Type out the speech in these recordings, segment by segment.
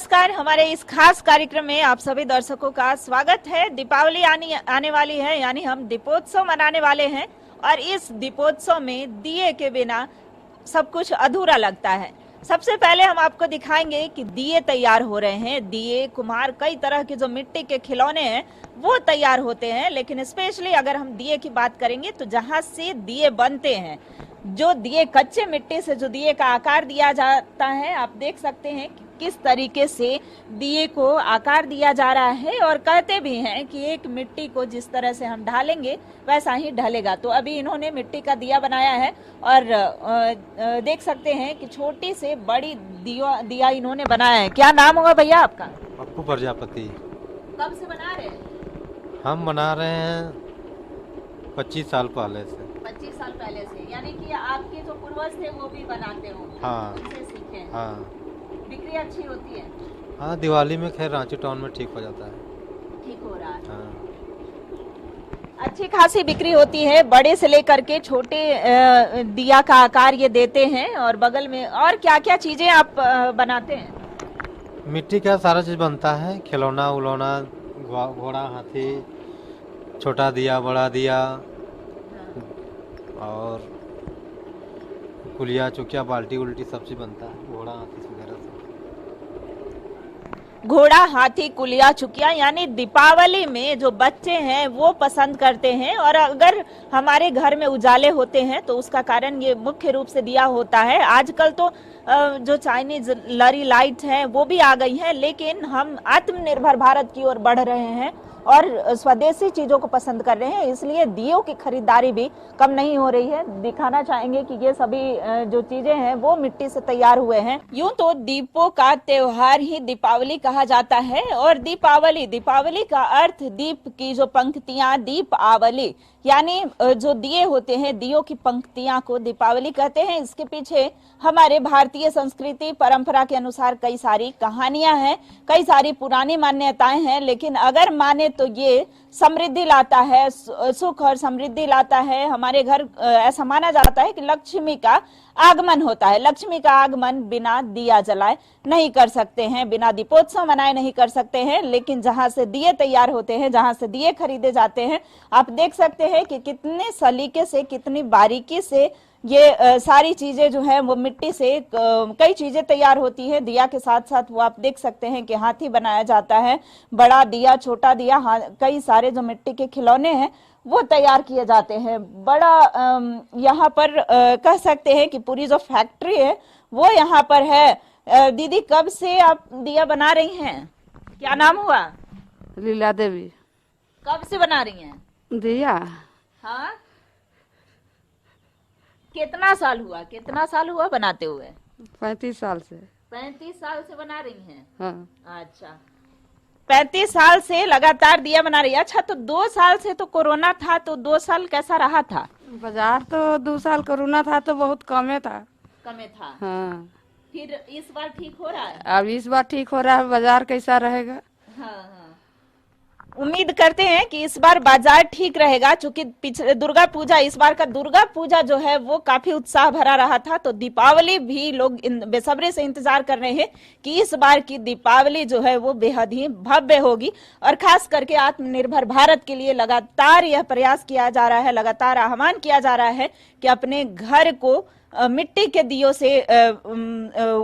नमस्कार। हमारे इस खास कार्यक्रम में आप सभी दर्शकों का स्वागत है। दीपावली आने वाली है, यानी हम दीपोत्सव मनाने वाले हैं और इस दीपोत्सव में दिए के बिना सब कुछ अधूरा लगता है। सबसे पहले हम आपको दिखाएंगे कि दिए तैयार हो रहे हैं। दिए, कुम्हार, कई तरह के जो मिट्टी के खिलौने हैं वो तैयार होते हैं, लेकिन स्पेशली अगर हम दिए की बात करेंगे तो जहाँ से दिए बनते हैं, जो दिए कच्चे मिट्टी से जो दिए का आकार दिया जाता है, आप देख सकते हैं कि किस तरीके से दिए को आकार दिया जा रहा है। और कहते भी हैं कि एक मिट्टी को जिस तरह से हम ढालेंगे वैसा ही ढलेगा। तो अभी इन्होंने मिट्टी का दिया बनाया है और देख सकते हैं कि छोटी से बड़ी दिया इन्होंने बनाया है। क्या नाम होगा भैया आपका? पप्पू प्रजापति। कब से बना रहे हैं? हम बना रहे हैं 25 साल पहले से। 25 साल पहले से, यानी कि आपके जो पूर्वज थे वो भी बनाते होंगे। हाँ, उनसे सीखे हैं। हाँ, बिक्री अच्छी होती है? हाँ, दिवाली में खैर रांची टाउन में ठीक हो जाता है। ठीक हो रहा है। हाँ, अच्छी खासी बिक्री होती है। बड़े से लेकर के छोटे दिया का आकार ये देते हैं। और बगल में और क्या क्या चीजें आप बनाते हैं? मिट्टी का सारा चीज बनता है, खिलौना उलौना, घोड़ा, हाथी, छोटा दिया, बड़ा दिया और कुलिया, चुकिया, बाल्टी उल्टी सब चीज बनता है, घोड़ा हाथी वगैरह से। घोड़ा, हाथी, कुलिया, चुकिया, यानी दीपावली में जो बच्चे हैं वो पसंद करते हैं। और अगर हमारे घर में उजाले होते हैं तो उसका कारण ये मुख्य रूप से दिया होता है। आजकल तो जो चाइनीज लरी लाइट हैं वो भी आ गई हैं, लेकिन हम आत्मनिर्भर भारत की ओर बढ़ रहे हैं और स्वदेशी चीजों को पसंद कर रहे हैं, इसलिए दियों की खरीदारी भी कम नहीं हो रही है। दिखाना चाहेंगे कि ये सभी जो चीजें हैं वो मिट्टी से तैयार हुए हैं। यूं तो दीपों का त्योहार ही दीपावली कहा जाता है और दीपावली का अर्थ दीप की जो पंक्तियां, दीपावली यानी जो दिए होते हैं, दियों की पंक्तियां को दीपावली कहते हैं। इसके पीछे हमारे भारतीय संस्कृति परंपरा के अनुसार कई सारी कहानियां हैं, कई सारी पुरानी मान्यताएं हैं, लेकिन अगर माने तो ये समृद्धि लाता है, सुख और समृद्धि लाता है। हमारे घर ऐसा माना जाता है कि लक्ष्मी का आगमन होता है। लक्ष्मी का आगमन बिना दिया जलाए नहीं कर सकते हैं, बिना दीपोत्सव मनाए नहीं कर सकते हैं। लेकिन जहां से दिए तैयार होते हैं, जहां से दिए खरीदे जाते हैं, आप देख सकते हैं कि कितने सलीके से, कितनी बारीकी से ये सारी चीजें जो है वो मिट्टी से कई चीजें तैयार होती है। दिया के साथ साथ वो आप देख सकते हैं कि हाथी बनाया जाता है, बड़ा दिया, छोटा दिया, कई सारे जो मिट्टी के खिलौने हैं वो तैयार किए जाते हैं। बड़ा यहाँ पर कह सकते हैं कि पूरी जो फैक्ट्री है वो यहाँ पर है। दीदी, कब से आप दिया बना रही हैं? क्या नाम हुआ? लीला देवी। कब से बना रही हैं दिया? हाँ, कितना साल हुआ बनाते हुए? 35 साल से। 35 साल से बना रही हैं? हाँ। अच्छा, 35 साल से लगातार दिया बना रही है। अच्छा, तो 2 साल से तो कोरोना था, तो 2 साल कैसा रहा था? बाजार तो 2 साल कोरोना था तो बहुत कमे था। कमे था। हाँ। फिर इस बार ठीक हो रहा है? अब इस बार ठीक हो रहा है। बाजार कैसा रहेगा? हाँ। उम्मीद करते हैं कि इस बार बाजार ठीक रहेगा, चूंकि पिछले दुर्गा पूजा, इस बार का दुर्गा पूजा जो है वो काफी उत्साह भरा रहा था। तो दीपावली भी लोग बेसब्री से इंतजार कर रहे हैं कि इस बार की दीपावली जो है वो बेहद ही भव्य होगी। और खास करके आत्मनिर्भर भारत के लिए लगातार यह प्रयास किया जा रहा है, लगातार आह्वान किया जा रहा है कि अपने घर को मिट्टी के दियों से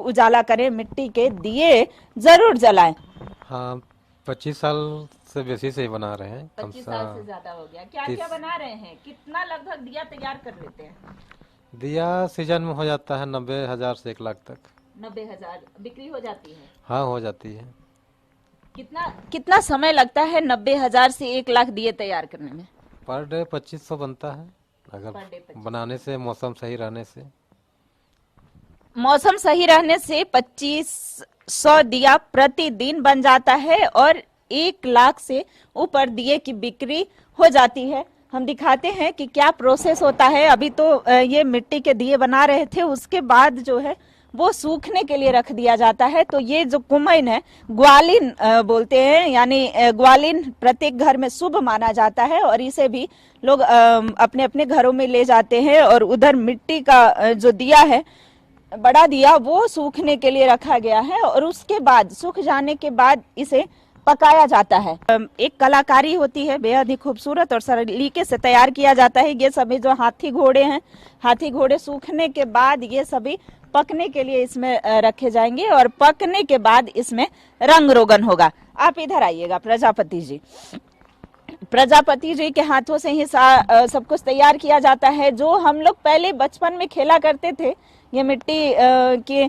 उजाला करें, मिट्टी के दिए जरूर जलाएं। हाँ, 25 साल से बेसी से ही बना रहे हैं। 25 साल से ज्यादा हो गया। क्या क्या बना रहे हैं? कितना लगभग दिया तैयार कर लेते हैं? दिया सीजन में हो जाता है 90,000 से 1 लाख तक। 90,000 बिक्री हो जाती है? हाँ, हो जाती है। कितना समय लगता है 90,000 से 1 लाख दिए तैयार करने में? पर डे 2500 बनता है, अगर बनाने से, मौसम सही रहने से। मौसम सही रहने से 2500 दिया प्रतिदिन बन जाता है और 1 लाख से ऊपर दिए की बिक्री हो जाती है। हम दिखाते हैं कि क्या प्रोसेस होता है। अभी तो ये मिट्टी के दिए बना रहे थे, उसके बाद जो है वो सूखने के लिए रख दिया जाता है। तो ये जो कुम्हैन है, ग्वालिन बोलते हैं, यानी ग्वालिन प्रत्येक घर में शुभ माना जाता है और इसे भी लोग अपने अपने घरों में ले जाते हैं। और उधर मिट्टी का जो दिया है बड़ा दिया वो सूखने के लिए रखा गया है और उसके बाद सूख जाने के बाद इसे पकाया जाता है। एक कलाकारी होती है, बेहद ही खूबसूरत और सलीके से तैयार किया जाता है। ये सभी जो हाथी घोड़े हैं, हाथी घोड़े सूखने के बाद ये सभी पकने के लिए इसमें रखे जाएंगे और पकने के बाद इसमें रंग रोगन होगा। आप इधर आइएगा प्रजापति जी। प्रजापति जी के हाथों से ही सब कुछ तैयार किया जाता है। जो हम लोग पहले बचपन में खेला करते थे, ये मिट्टी के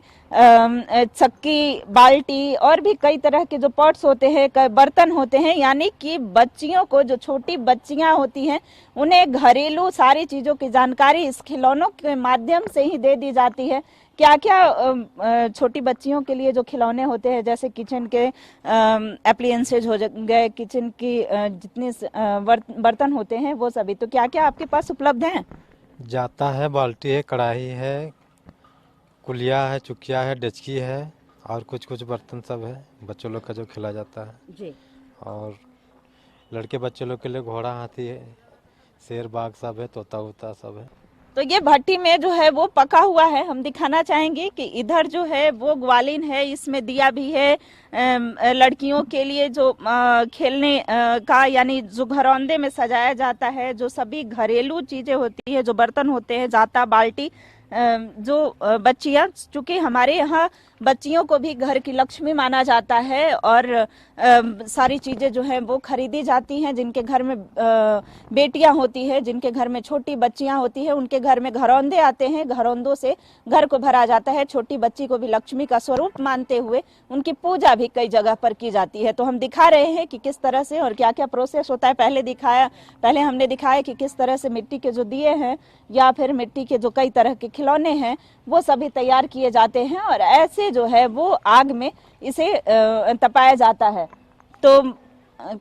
चक्की, बाल्टी और भी कई तरह के जो पॉट्स होते हैं, बर्तन होते हैं, यानी कि बच्चियों को, जो छोटी बच्चियां होती हैं, उन्हें घरेलू सारी चीजों की जानकारी इस खिलौनों के माध्यम से ही दे दी जाती है। क्या क्या छोटी बच्चियों के लिए जो खिलौने होते हैं, जैसे किचन के एप्लियंसेज हो गए, किचन की जितने बर्तन होते हैं वो सभी, तो क्या क्या आपके पास उपलब्ध हैं? जाता है, बाल्टी है, कढ़ाई है, कुलिया है, चुकिया है, डेचकी है और कुछ कुछ बर्तन सब है बच्चों लोग का जो खिला जाता है जी। और लड़के बच्चे लोग के लिए घोड़ा, हाथी है, शेर, बाघ सब है, तोता उता सब है। तो ये भट्टी में जो है वो पका हुआ है। हम दिखाना चाहेंगे कि इधर जो है वो ग्वालिन है, इसमें दिया भी है। लड़कियों के लिए जो खेलने का, यानी जो घरौंदे में सजाया जाता है, जो सभी घरेलू चीजें होती है, जो बर्तन होते हैं, जाता, बाल्टी, जो बच्चियां, चूंकि हमारे यहाँ बच्चियों को भी घर की लक्ष्मी माना जाता है और सारी चीजें जो है वो खरीदी जाती हैं। जिनके घर में बेटियां होती है, जिनके घर में छोटी बच्चियां होती है, उनके घर में घरौंदे आते हैं, घरौंदों से घर को भरा जाता है। छोटी बच्ची को भी लक्ष्मी का स्वरूप मानते हुए उनकी पूजा भी कई जगह पर की जाती है। तो हम दिखा रहे हैं कि किस तरह से और क्या क्या प्रोसेस होता है। पहले हमने दिखाया कि किस तरह से मिट्टी के जो दिए हैं या फिर मिट्टी के जो कई तरह के खिलौने हैं वो सभी तैयार किए जाते हैं और ऐसे जो है वो आग में इसे तपाया जाता है। तो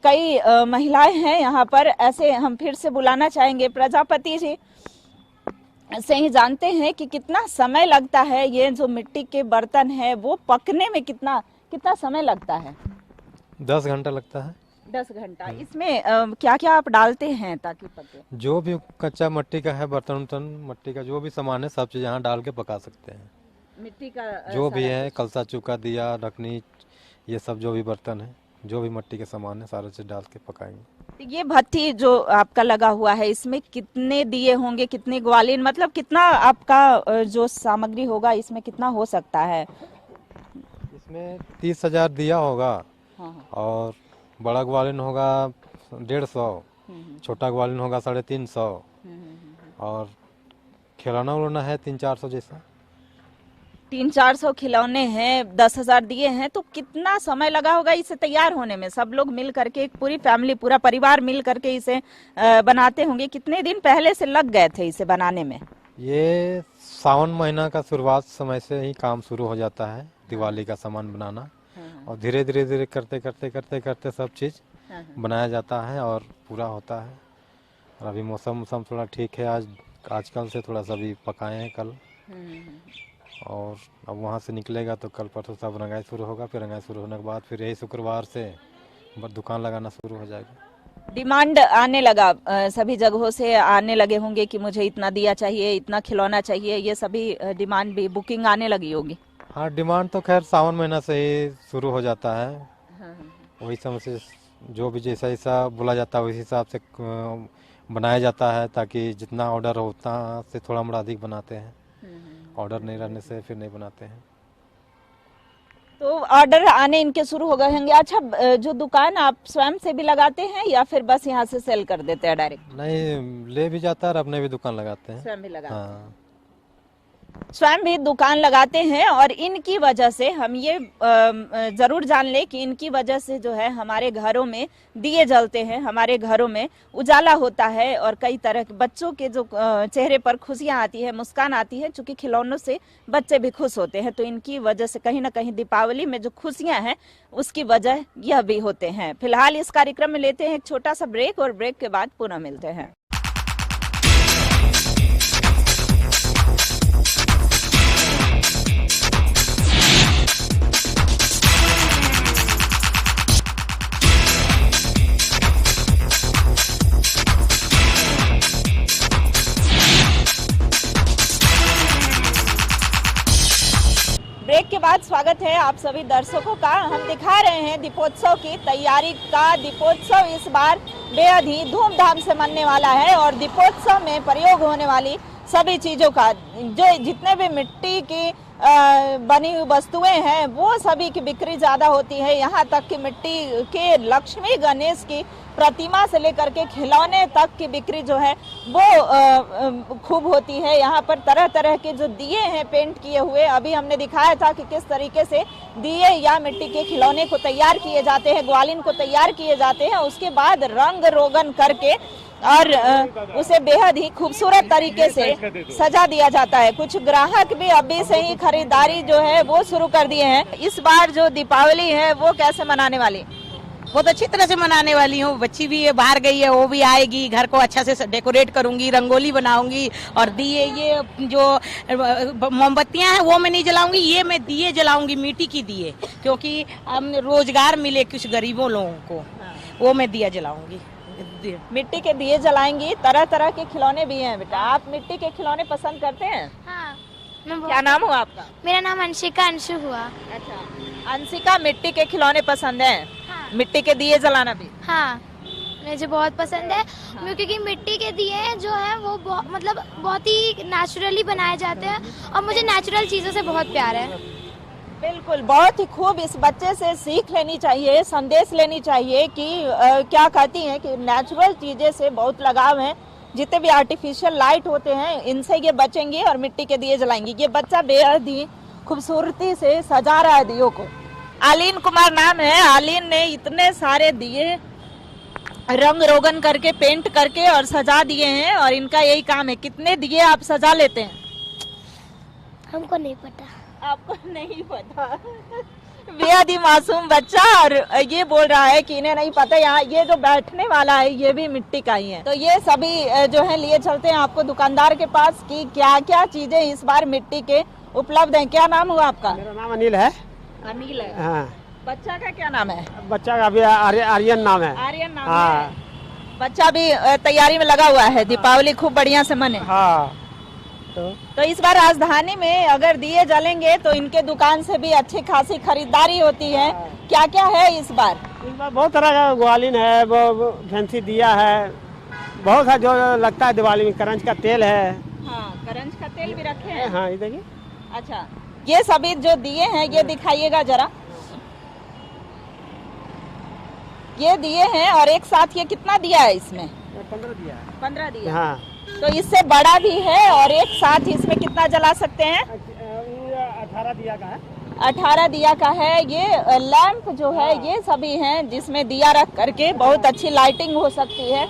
कई महिलाएं हैं यहाँ पर। ऐसे हम फिर से बुलाना चाहेंगे प्रजापति जी से ही जानते हैं कि कितना समय लगता है, ये जो मिट्टी के बर्तन है वो पकने में कितना समय लगता है? 10 घंटा लगता है। 10 घंटा। इसमें क्या क्या आप डालते हैं ताकि पके? जो भी कच्चा मट्टी का है, बर्तन मट्टी का जो भी सामान है सब चीज यहाँ डाल के पका सकते हैं। मिट्टी का जो भी है, कलसा, चूका, दिया, ढकनी, ये सब जो भी बर्तन है, जो भी मट्टी के सामान है, सारा चीज डाल के पकाएंगे। ये भट्टी जो आपका लगा हुआ है, इसमें कितने दिए होंगे, कितने ग्वालिन, मतलब कितना आपका जो सामग्री होगा इसमें कितना हो सकता है? इसमें 30,000 दिया होगा। हाँ। और बड़ा ग्वालिन होगा 150, छोटा ग्वालिन होगा 350 और खिलौना उलौना है 300-400 जैसा। 300-400 खिलौने हैं, 10,000 दिए हैं, तो कितना समय लगा होगा इसे तैयार होने में? सब लोग मिल करके, एक पूरी फैमिली, पूरा परिवार मिल करके इसे बनाते होंगे। कितने दिन पहले से लग गए थे इसे बनाने में? ये सावन महीना का शुरुआत समय से ही काम शुरू हो जाता है दिवाली का सामान बनाना और धीरे धीरे करते सब चीज बनाया जाता है और पूरा होता है। और अभी मौसम थोड़ा ठीक है, आजकल से थोड़ा सा भी पकाए हैं कल और अब वहाँ से निकलेगा तो कल परसों सब रंगाई शुरू होगा। फिर रंगाई शुरू होने के बाद फिर यही शुक्रवार से दुकान लगाना शुरू हो जाएगा। डिमांड आने लगा, सभी जगहों से आने लगे होंगे कि मुझे इतना दिया चाहिए, इतना खिलौना चाहिए, ये सभी डिमांड भी, बुकिंग आने लगी होगी? हाँ, डिमांड तो खैर सावन महीना से ही शुरू हो जाता है। वही समय से जो भी जैसा बोला जाता है उसी हिसाब से बनाया जाता है, ताकि जितना ऑर्डर हो उतना से थोड़ा मोड़ा अधिक बनाते हैं। ऑर्डर नहीं रहने से फिर नहीं बनाते हैं। तो ऑर्डर आने इनके शुरू हो गए होंगे। अच्छा, जो दुकान आप स्वयं से भी लगाते हैं या फिर बस यहाँ से सेल कर देते हैं डायरेक्ट? नहीं, ले भी जाता है और अपने भी दुकान लगाते हैं। स्वयं भी लगाते हैं। हाँ, स्वयं भी दुकान लगाते हैं और इनकी वजह से हम ये जरूर जान ले कि इनकी वजह से जो है हमारे घरों में दिए जलते हैं, हमारे घरों में उजाला होता है और कई तरह के बच्चों के जो चेहरे पर खुशियां आती है, मुस्कान आती है, क्योंकि खिलौनों से बच्चे भी खुश होते हैं। तो इनकी वजह से कहीं ना कहीं दीपावली में जो खुशियां हैं उसकी वजह यह भी होते हैं। फिलहाल इस कार्यक्रम में लेते हैं एक छोटा सा ब्रेक और ब्रेक के बाद पुनः मिलते हैं। धन्यवाद। स्वागत है आप सभी दर्शकों का। हम दिखा रहे हैं दीपोत्सव की तैयारी का। दीपोत्सव इस बार बेहद ही धूमधाम से मनने वाला है और दीपोत्सव में प्रयोग होने वाली सभी चीजों का, जो जितने भी मिट्टी की बनी हुई वस्तुएं हैं, वो सभी की बिक्री ज्यादा होती है। यहाँ तक कि मिट्टी के लक्ष्मी गणेश की प्रतिमा से लेकर के खिलौने तक की बिक्री जो है वो खूब होती है। यहाँ पर तरह तरह के जो दिए हैं पेंट किए हुए, अभी हमने दिखाया था कि किस तरीके से दिए या मिट्टी के खिलौने को तैयार किए जाते हैं, ग्वालिन को तैयार किए जाते हैं, उसके बाद रंग रोगन करके और उसे बेहद ही खूबसूरत तरीके से सजा दिया जाता है। कुछ ग्राहक भी अभी से ही खरीदारी जो है वो शुरू कर दिए हैं। इस बार जो दीपावली है वो कैसे मनाने वाली? बहुत अच्छी तरह से मनाने वाली हूँ। बच्ची भी बाहर गई है, वो भी आएगी, घर को अच्छा से डेकोरेट करूंगी, रंगोली बनाऊंगी और दिए, ये जो मोमबत्तियां हैं वो मैं नहीं जलाऊंगी, ये मैं दिए जलाऊंगी, मिट्टी की दिए, क्योंकि रोजगार मिले कुछ गरीबों लोगों को, वो मैं दिया जलाऊंगी। मिट्टी के दिए जलाएंगी। तरह तरह के खिलौने भी हैं। बेटा, आप मिट्टी के खिलौने पसंद करते हैं? हाँ, क्या नाम हुआ आपका? मेरा नाम अंशिका अंशु हुआ। अच्छा, अंशिका, मिट्टी के खिलौने पसंद हैं? हाँ, मिट्टी के दिए जलाना भी? हाँ, मुझे बहुत पसंद है। क्योंकि मिट्टी के दिए जो हैं वो बहुत ही नेचुरली बनाए जाते हैं और मुझे नेचुरल चीज़ों से बहुत प्यार है। बिल्कुल, बहुत ही खूब। इस बच्चे से सीख लेनी चाहिए, संदेश लेनी चाहिए कि क्या कहती हैं कि नेचुरल चीजें से बहुत लगाव है। जितने भी आर्टिफिशियल लाइट होते हैं इनसे ये बचेंगे और मिट्टी के दिए जलाएंगे। ये बच्चा बेहद ही खूबसूरती से सजा रहा है दियों को। आलीन कुमार नाम है। आलीन ने इतने सारे दिए रंग रोगन करके पेंट करके और सजा दिए हैं और इनका यही काम है। कितने दिए आप सजा लेते हैं? हमको नहीं पता। आपको नहीं पता? बेहद ही मासूम बच्चा और ये बोल रहा है कि इन्हें नहीं पता। यहाँ ये जो बैठने वाला है ये भी मिट्टी का ही है। तो ये सभी जो है लिए चलते हैं आपको दुकानदार के पास कि क्या क्या चीजें इस बार मिट्टी के उपलब्ध हैं। क्या नाम हुआ आपका? मेरा नाम अनिल है। अनिल है। हाँ। बच्चा का क्या नाम है? बच्चा का अभी आर्यन नाम है। आर्यन नाम हाँ। है। बच्चा भी तैयारी में लगा हुआ है, दीपावली खूब बढ़िया से मने। हाँ। तो इस बार राजधानी में अगर दिए जलेंगे तो इनके दुकान से भी अच्छी खासी खरीदारी होती है। क्या क्या है इस बार? बहुत तरह का ग्वालिन है, वो फैंसी दिया है, बहुत सा जो लगता है दिवाली में। करंज का तेल है। हाँ, करंज का तेल भी रखे हैं। हाँ, ये देखिए। अच्छा, ये सभी जो दिए हैं ये दिखाइएगा जरा। ये दिए हैं और एक साथ ये कितना दिया है इसमें? 15 दिया है। 15 दिया। हाँ। तो इससे बड़ा भी है और एक साथ इसमें कितना जला सकते हैं? 18 दिया का है। 18 दिया का है। ये लैंप जो है ये सभी हैं जिसमें दिया रख करके बहुत अच्छी लाइटिंग हो सकती है।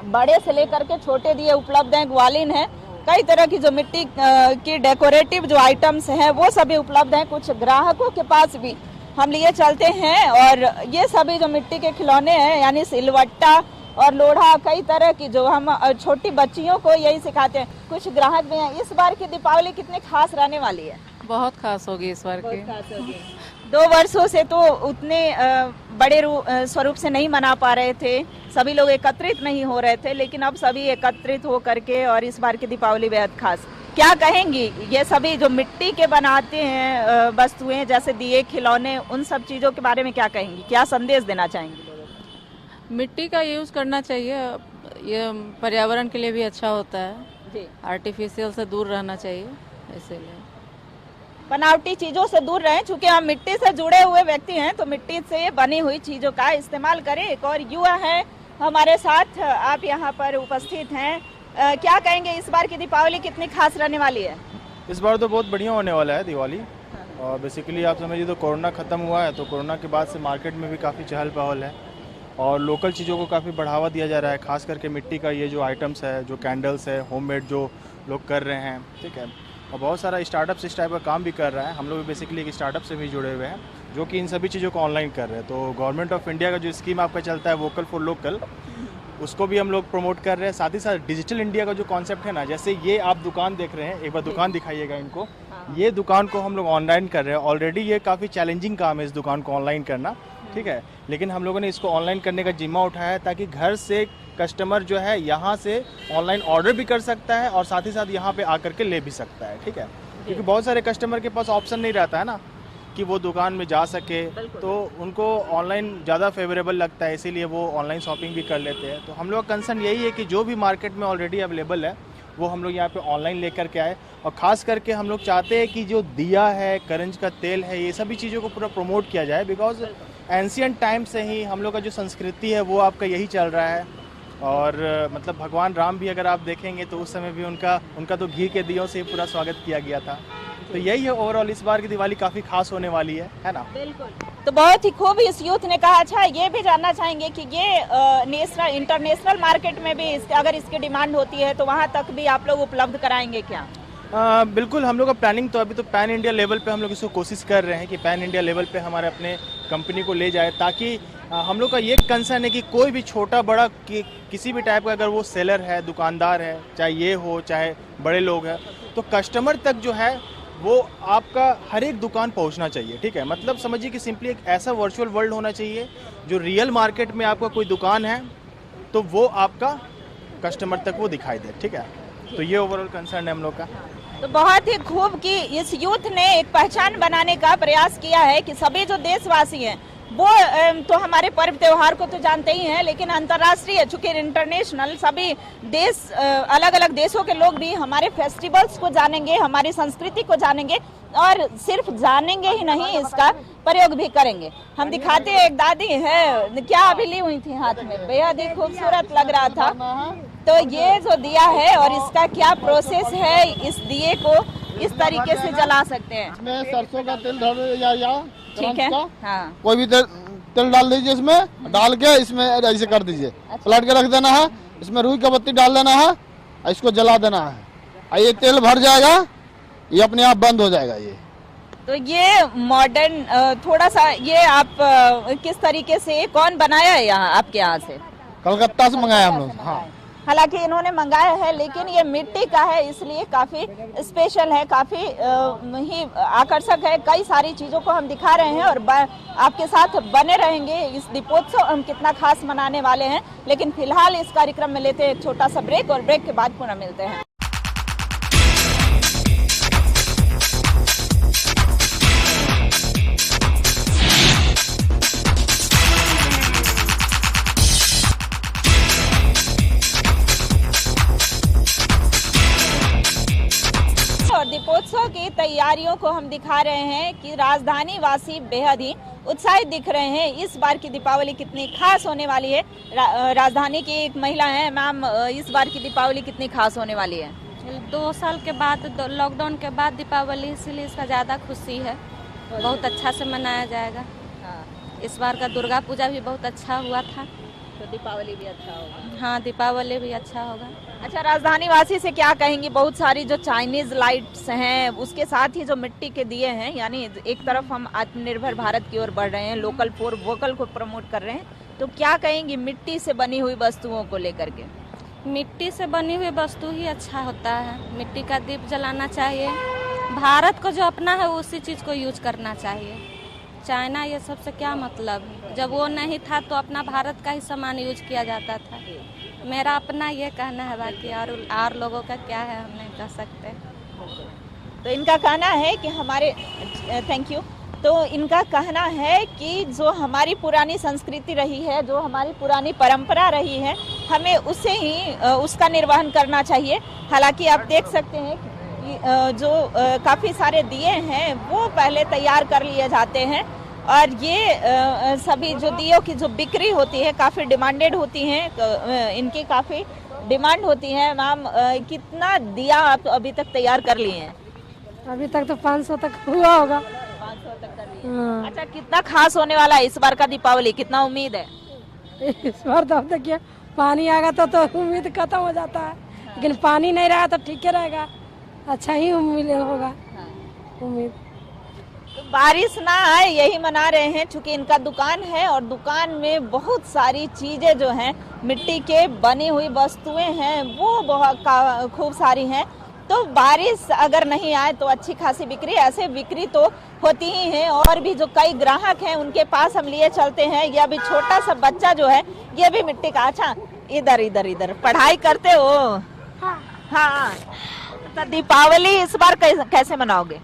बड़े से लेकर के छोटे दिए उपलब्ध हैं। ग्वालिन है, कई तरह की जो मिट्टी की डेकोरेटिव जो आइटम्स हैं वो सभी उपलब्ध हैं। कुछ ग्राहकों के पास भी हम लिए चलते हैं और ये सभी जो मिट्टी के खिलौने हैं यानी सिलवट्टा और लोढ़ा, कई तरह की जो हम छोटी बच्चियों को यही सिखाते हैं। कुछ ग्राहक भी हैं। इस बार की दीपावली कितनी खास रहने वाली है? बहुत खास होगी इस बार की। 2 वर्षों से तो उतने बड़े स्वरूप से नहीं मना पा रहे थे, सभी लोग एकत्रित नहीं हो रहे थे, लेकिन अब सभी एकत्रित हो करके और इस बार की दीपावली बेहद खास। क्या कहेंगी ये सभी जो मिट्टी के बनाते हैं वस्तुएं जैसे दिए, खिलौने, उन सब चीजों के बारे में क्या कहेंगी? क्या संदेश देना चाहेंगी? मिट्टी का यूज करना चाहिए, ये पर्यावरण के लिए भी अच्छा होता है जी। आर्टिफिशियल से दूर रहना चाहिए, इसीलिए बनावटी चीजों से दूर रहें। चूंकि हम मिट्टी से जुड़े हुए व्यक्ति हैं तो मिट्टी से बनी हुई चीजों का इस्तेमाल करें। एक और युवा है हमारे साथ, आप यहाँ पर उपस्थित हैं। क्या कहेंगे इस बार की दीपावली कितनी खास रहने वाली है? इस बार तो बहुत बढ़िया होने वाला है दिवाली। और बेसिकली आप समझिए तो कोरोना ख़त्म हुआ है, तो कोरोना के बाद से मार्केट में भी काफ़ी चहल पहल है और लोकल चीज़ों को काफ़ी बढ़ावा दिया जा रहा है। खास करके मिट्टी का ये जो आइटम्स है, जो कैंडल्स है, होममेड जो लोग कर रहे हैं, ठीक है। और बहुत सारा स्टार्टअप्स इस टाइप का काम भी कर रहा है। हम लोग बेसिकली एक स्टार्टअप से भी जुड़े हुए हैं जो कि इन सभी चीज़ों को ऑनलाइन कर रहे हैं। तो गवर्नमेंट ऑफ इंडिया का जो स्कीम आपका चलता है वोकल फॉर लोकल, उसको भी हम लोग प्रमोट कर रहे हैं। साथ ही साथ डिजिटल इंडिया का जो कॉन्सेप्ट है ना, जैसे ये आप दुकान देख रहे हैं, एक बार दुकान दिखाइएगा इनको। ये दुकान को हम लोग ऑनलाइन कर रहे हैं। ऑलरेडी ये काफ़ी चैलेंजिंग काम है इस दुकान को ऑनलाइन करना, ठीक है। लेकिन हम लोगों ने इसको ऑनलाइन करने का जिम्मा उठाया है ताकि घर से कस्टमर जो है यहाँ से ऑनलाइन ऑर्डर भी कर सकता है और साथ ही साथ यहाँ पे आकर के ले भी सकता है, ठीक है। क्योंकि बहुत सारे कस्टमर के पास ऑप्शन नहीं रहता है ना कि वो दुकान में जा सके, तो उनको ऑनलाइन ज़्यादा फेवरेबल लगता है, इसीलिए वो ऑनलाइन शॉपिंग भी कर लेते हैं। तो हम लोग का कंसर्न यही है कि जो भी मार्केट में ऑलरेडी अवेलेबल है वो हम लोग यहाँ पे ऑनलाइन लेकर के आए, और ख़ास करके हम लोग चाहते हैं कि जो दिया है, करंज का तेल है, ये सभी चीज़ों को पूरा प्रमोट किया जाए, बिकॉज एंशियंट टाइम से ही हम लोग का जो संस्कृति है वो आपका यही चल रहा है। और मतलब भगवान राम भी अगर आप देखेंगे तो उस समय भी उनका तो घी के दियों से ही पूरा स्वागत किया गया था। तो यही है ओवरऑल, इस बार की दिवाली काफ़ी खास होने वाली है ना। बिल्कुल। तो बहुत ही खूब इस यूथ ने कहा। अच्छा, ये भी जानना चाहेंगे कि ये इंटरनेशनल मार्केट में भी अगर इसकी डिमांड होती है तो वहाँ तक भी आप लोग उपलब्ध कराएंगे क्या? बिल्कुल, हम लोग का प्लानिंग तो अभी तो पैन इंडिया लेवल पे हम लोग इसको कोशिश कर रहे हैं कि पैन इंडिया लेवल पे हमारे अपने कंपनी को ले जाए, ताकि हम लोग का ये कंसर्न है कि कोई भी छोटा बड़ा किसी भी टाइप का अगर वो सेलर है, दुकानदार है, चाहे ये हो चाहे बड़े लोग हैं, तो कस्टमर तक जो है वो आपका हर एक दुकान पहुंचना चाहिए। ठीक है, मतलब समझिए कि सिंपली एक ऐसा वर्चुअल वर्ल्ड होना चाहिए जो रियल मार्केट में आपका कोई दुकान है तो वो आपका कस्टमर तक वो दिखाई दे। ठीक है, तो ये ओवरऑल कंसर्न है हम लोग का। तो बहुत ही खूब कि इस यूथ ने एक पहचान बनाने का प्रयास किया है कि सभी जो देशवासी हैं वो तो हमारे पर्व त्योहार को तो जानते ही हैं, लेकिन अंतर्राष्ट्रीय, चूंकि इंटरनेशनल सभी देश, अलग अलग देशों के लोग भी हमारे फेस्टिवल्स को जानेंगे, हमारी संस्कृति को जानेंगे, और सिर्फ जानेंगे ही नहीं, इसका प्रयोग भी करेंगे। हम दिखाते हैं, एक दादी है, क्या अभी ली हुई थी हाथ में, बेहद ही खूबसूरत लग रहा था। तो ये जो दिया है और इसका क्या प्रोसेस है, इस दिए को इस तरीके से जला सकते हैं। इसमें सरसों का तेल या ठीक है, हाँ, कोई भी तेल डाल दीजिए, इसमें डाल के इसमें ऐसे कर दीजिए, पलट के रख देना है, इसमें रुई का बत्ती डाल देना है, इसको जला देना है, ये तेल भर जाएगा, ये अपने आप बंद हो जाएगा। ये तो ये मॉडर्न थोड़ा सा, ये आप किस तरीके से, कौन बनाया है यहाँ आपके यहाँ से? कलकत्ता से मंगाया हम लोग। हाँ, हालांकि इन्होंने मंगाया है, लेकिन ये मिट्टी का है, इसलिए काफी स्पेशल है, काफी ही आकर्षक है। कई सारी चीजों को हम दिखा रहे हैं और आपके साथ बने रहेंगे। इस दीपोत्सव हम कितना खास मनाने वाले हैं, लेकिन फिलहाल इस कार्यक्रम में लेते हैं एक छोटा सा ब्रेक, और ब्रेक के बाद पुनः मिलते हैं। दीपोत्सव की तैयारियों को हम दिखा रहे हैं कि राजधानी वासी बेहद ही उत्साहित दिख रहे हैं। इस बार की दीपावली कितनी खास होने वाली है। राजधानी की एक महिला है, मैम, इस बार की दीपावली कितनी खास होने वाली है? 2 साल के बाद, लॉकडाउन के बाद दीपावली, इसीलिए इसका ज़्यादा खुशी है, बहुत अच्छा से मनाया जाएगा। इस बार का दुर्गा पूजा भी बहुत अच्छा हुआ था, तो दीपावली भी अच्छा होगा। हाँ, दीपावली भी अच्छा होगा। अच्छा, राजधानी वासी से क्या कहेंगी? बहुत सारी जो चाइनीज लाइट्स हैं, उसके साथ ही जो मिट्टी के दिए हैं, यानी एक तरफ हम आत्मनिर्भर भारत की ओर बढ़ रहे हैं, लोकल फॉर वोकल को प्रमोट कर रहे हैं, तो क्या कहेंगी मिट्टी से बनी हुई वस्तुओं को लेकर के? मिट्टी से बनी हुई वस्तु ही अच्छा होता है, मिट्टी का दीप जलाना चाहिए। भारत को जो अपना है उसी चीज़ को यूज करना चाहिए। चाइना ये सब से क्या मतलब, जब वो नहीं था तो अपना भारत का ही सामान यूज किया जाता था। मेरा अपना ये कहना है, बाकी और लोगों का क्या है हम नहीं कह सकते। तो इनका कहना है कि हमारे, थैंक यू, तो इनका कहना है कि जो हमारी पुरानी संस्कृति रही है, जो हमारी पुरानी परंपरा रही है, हमें उसे ही उसका निर्वहन करना चाहिए। हालांकि आप देख सकते हैं कि जो काफ़ी सारे दिए हैं वो पहले तैयार कर लिए जाते हैं, और ये सभी जो दियों की जो बिक्री होती है काफ़ी डिमांडेड होती हैं, इनकी काफ़ी डिमांड होती है। मैम, कितना दिया आप अभी तक तैयार कर लिए हैं? अभी तक तो 500 तक हुआ होगा। 500 तक कर लिए। अच्छा, कितना खास होने वाला है इस बार का दीपावली, कितना उम्मीद है? इस बार तो देखिए, पानी आएगा तो उम्मीद खत्म हो जाता है, लेकिन पानी नहीं रहा तो ठीक रहेगा, अच्छा ही उम्मीद होगा। उम्मीद तो बारिश ना आए यही मना रहे हैं, चूंकि इनका दुकान है और दुकान में बहुत सारी चीजें जो हैं, मिट्टी के बनी हुई वस्तुएं हैं, वो बहुत खूब सारी हैं। तो बारिश अगर नहीं आए तो अच्छी खासी बिक्री, ऐसे बिक्री तो होती ही है। और भी जो कई ग्राहक हैं उनके पास हम लिए चलते हैं। ये अभी छोटा सा बच्चा जो है, ये भी मिट्टी का, अच्छा इधर इधर इधर पढ़ाई करते हो? हाँ, तो दीपावली इस बार कैसे मनाओगे?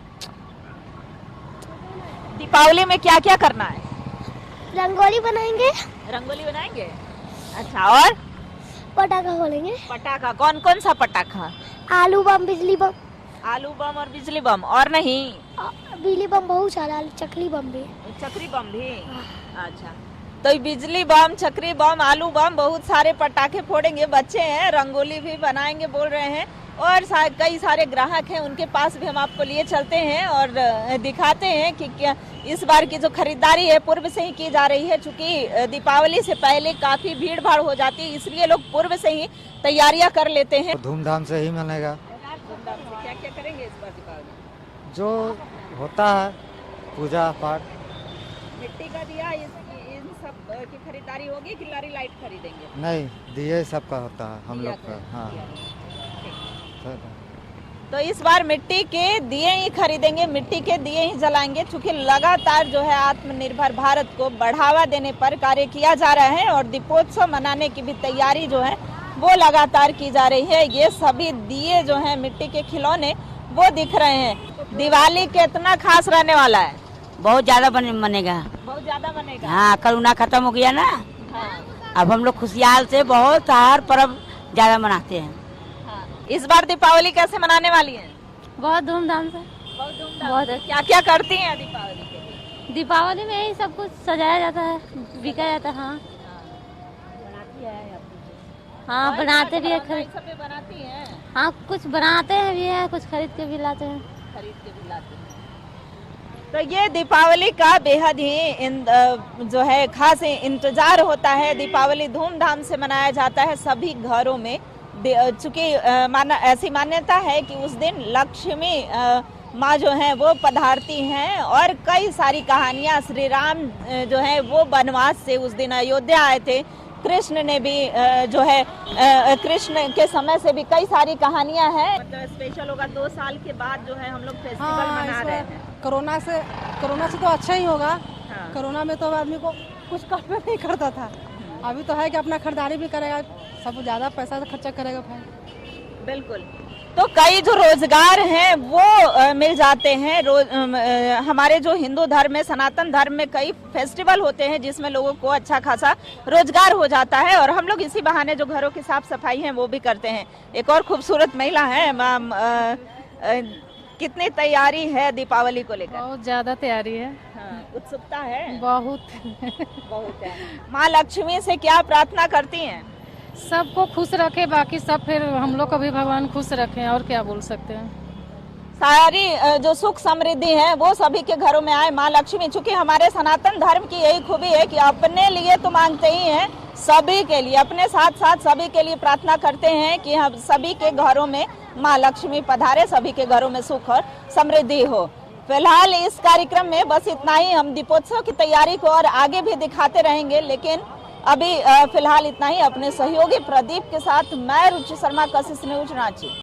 दीपावली में क्या क्या करना है? रंगोली बनाएंगे, रंगोली बनाएंगे। अच्छा, और पटाखा फोड़ेंगे। पटाखा कौन कौन सा पटाखा? आलू बम, बिजली बम। आलू बम और बिजली बम, और नहीं? बिजली बम बहुत सारा, चकली बम भी। चक्री बम भी। अच्छा, तो बिजली बम, चक्री बम, आलू बम, बहुत सारे पटाखे फोड़ेंगे। बच्चे हैं, रंगोली भी बनाएंगे बोल रहे हैं, और कई सारे ग्राहक हैं, उनके पास भी हम आपको लिए चलते हैं और दिखाते हैं कि क्या इस बार की जो खरीदारी है पूर्व से ही की जा रही है। चूंकि दीपावली से पहले काफी भीड़ भाड़ हो जाती है, इसलिए लोग पूर्व से ही तैयारियां कर लेते हैं। धूमधाम से ही मनेगा। क्या क्या करेंगे इस बार दीपावली? जो होता है पूजा पाठ। मिट्टी का दिया, इन सब की खरीदारी होगी कि लारी लाइट खरीदेंगे? नहीं, दिए सबका होता है हम लोग का। हाँ, तो इस बार मिट्टी के दिए ही खरीदेंगे, मिट्टी के दिए ही जलाएंगे, क्योंकि लगातार जो है आत्मनिर्भर भारत को बढ़ावा देने पर कार्य किया जा रहा है और दीपोत्सव मनाने की भी तैयारी जो है वो लगातार की जा रही है। ये सभी दिए जो हैं, मिट्टी के खिलौने, वो दिख रहे हैं। दिवाली कितना खास रहने वाला है? बहुत ज्यादा मनेगा। बहुत ज्यादा बनेगा। हाँ, कोरोना खत्म हो गया ना। हाँ। अब हम लोग खुशहाल से बहुत हर पर्व ज्यादा मनाते हैं। इस बार दीपावली कैसे मनाने वाली है? बहुत धूमधाम से। बहुत धूमधाम। क्या क्या करती हैं दीपावली के लिए? दीपावली में यही सब कुछ सजाया जाता है, बिका जाता है। हाँ, हाँ, बनाते भी है, खरीद बनाती हैं। हाँ, कुछ बनाते हैं भी है, कुछ खरीद के भी लाते हैं। तो ये दीपावली का बेहद ही जो है खास इंतजार होता है। दीपावली धूमधाम से मनाया जाता है सभी घरों में। चूंकि ऐसी मान्यता है कि उस दिन लक्ष्मी माँ जो है वो पधारती हैं, और कई सारी कहानियाँ, श्री राम जो है वो वनवास से उस दिन अयोध्या आए थे। कृष्ण ने भी जो है कृष्ण के समय से भी कई सारी कहानियां हैं। मतलब स्पेशल होगा 2 साल के बाद जो है हम लोग फेस्टिवल मना रहे हैं। कोरोना से तो अच्छा ही होगा। हाँ। कोरोना में तो आदमी को कुछ काम नहीं करता था। अभी तो है कि अपना खरीदारी भी करेगा, सब ज्यादा पैसा तो खर्चा करेगा भाई। बिल्कुल। तो कई जो रोजगार हैं वो मिल जाते हैं। हमारे जो हिंदू धर्म में, सनातन धर्म में कई फेस्टिवल होते हैं जिसमें लोगों को अच्छा खासा रोजगार हो जाता है, और हम लोग इसी बहाने जो घरों की साफ सफाई है वो भी करते हैं। एक और खूबसूरत महिला है। मैम, कितनी तैयारी है दीपावली को लेकर? बहुत ज्यादा तैयारी है। हाँ, उत्सुकता है बहुत बहुत है। माँ लक्ष्मी से क्या प्रार्थना करती हैं? सबको खुश रखे, बाकी सब फिर हम लोग को भी भगवान खुश रखें, और क्या बोल सकते हैं। सारी जो सुख समृद्धि है वो सभी के घरों में आए माँ लक्ष्मी। चूंकि हमारे सनातन धर्म की यही खूबी है कि अपने लिए तो मांगते ही हैं, सभी के लिए, अपने साथ साथ सभी के लिए प्रार्थना करते हैं कि हम सभी के घरों में माँ लक्ष्मी पधारे, सभी के घरों में सुख और समृद्धि हो। फिलहाल इस कार्यक्रम में बस इतना ही। हम दीपोत्सव की तैयारी को और आगे भी दिखाते रहेंगे, लेकिन अभी फिलहाल इतना ही। अपने सहयोगी प्रदीप के साथ मैं रुचि शर्मा, कशिश न्यूज, रांची।